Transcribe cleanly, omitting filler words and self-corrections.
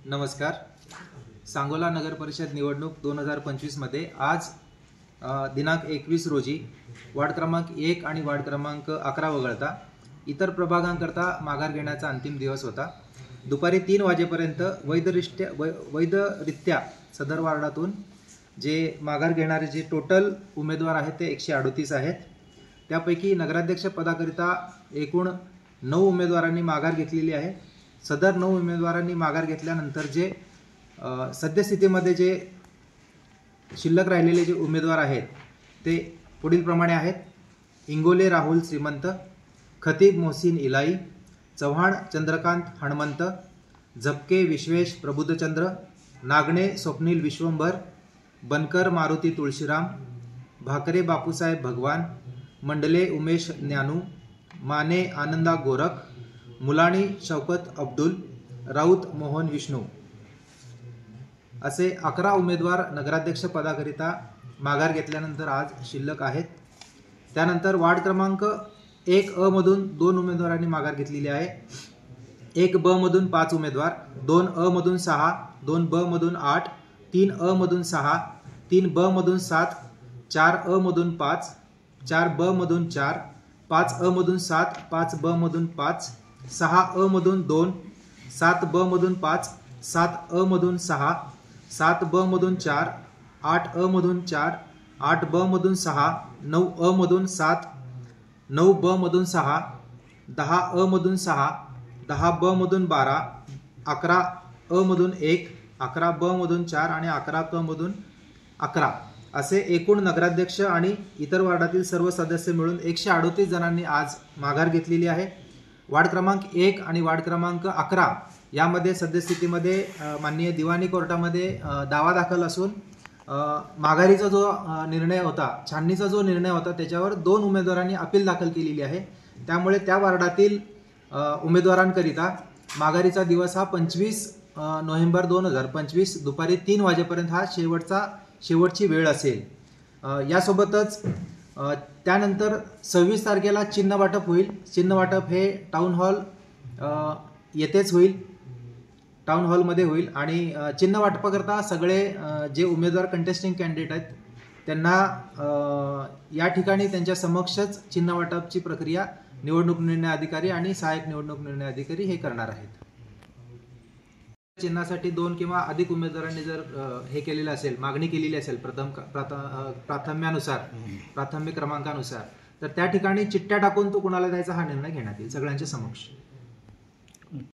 नमस्कार. सांगोला नगर परिषद निवडणूक 2025 मध्ये आज दिनांक 21 रोजी वार्ड क्रमांक 1 आणि वार्ड क्रमांक 11 वगळता इतर प्रभागांकरता माघार घेण्याचा अंतिम दिवस होता. दुपारी 3 वाजेपर्यंत वैधरित्या सदर वार्डातून जे माघार घेणारे जे टोटल उमेदवार आहेत ते 138 आहेत. त्यापैकी नगराध्यक्ष पदाकरिता एकूण 9 उमेदवारांनी माघार घेतलेली आहे. सदर 9 उमेदवारांनी माघार घेतल्यानंतर जे सद्यस्थितीमध्ये जे शिल्लक राहिलेले जे उमेदवार आहेत ते पुढील प्रमाणे आहेत. इंगोले राहुल श्रीमंत, खतीब मोहसिन इलाई, चव्हाण चंद्रकांत हणमंत, झपके विश्वेश प्रबुद्धचंद्र, नागणे स्वप्नील विश्वंभर, बनकर मारुती तुळशीराम, भाकरे बापूसाहेब भगवान, मंडले उमेश ज्ञानू, माने आनंदा गोरख, मुलाणी शौकत अब्दुल, राऊत मोहन विष्णू असे 11 उमेदवार नगराध्यक्ष पदाकरिता माघार घेतल्यानंतर आज शिल्लक आहेत. त्यानंतर वार्ड क्रमांक 1 अ मधून 2 उमेदवारांनी माघार घेतलेली आहे. 1 ब मधून 5 उमेदवार, 2 अ मधून 6, 2 ब मधून 8, 3 अ मधून 6, 3 ब मधून 7, 4 अ मधून 5, 4 ब मधून 4, 5 अ मधून 7, 5 ब मधून 5, 6 अ मधून 2, 7 ब मधून 5, 7 अ मधून 6, 7 ब मधून 4, 8 अ मधून 4, 8 ब मधून 6, 9 अ मधून 7, 9 ब मधून 6, 10 अ मधून 6, 10 ब मधून 12, 11 अ मधून 1, 11 ब मधून 4 आणि 11 क मधून 11 असे एकूण नगराध्यक्ष आणि इतर वार्डातील सर्व सदस्य मिळून 138 जणांनी आज माघार घेतलेली आहे. वार्ड क्रमांक 1 आणि वार्ड क्रमांक 11 यामध्ये सद्यस्थितीमध्ये माननीय दिवाणी कोर्टामध्ये दावा दाखल असून माघारीचा जो निर्णय होता, छाननीचा जो निर्णय होता त्याच्यावर 2 उमेदवारांनी अपील दाखल केलेली आहे. त्यामुळे त्या वार्डातील उमेदवारांकरिता माघारीचा दिवस हा 25 नोव्हेंबर 2025 दुपारी 3 वाजेपर्यंत हा शेवटची वेळ असेल. यासोबतच त्यानंतर 26 तारखेला चिन्ह वाटप होईल. चिन्ह वाटप हे टाउन हॉल येथेच होईल, टाउन हॉलमध्ये होईल आणि चिन्ह वाटपाकरता सगळे जे उमेदवार कंटेस्टिंग कॅन्डिडेट आहेत त्यांना या ठिकाणी त्यांच्या समक्षच चिन्ह वाटपची प्रक्रिया निवडणूक निर्णय अधिकारी आणि सहाय्यक निवडणूक निर्णय अधिकारी हे करणार आहेत. चिन्हासाठी 2 किंवा अधिक उमेदवारांनी जर हे केलेलं असेल, मागणी केलेली असेल प्राथमिक क्रमांकानुसार, तर त्या ठिकाणी चिठ्ठ्या टाकून तो कुणाला द्यायचा हा निर्णय घेण्यात येईल सगळ्यांच्या समक्ष.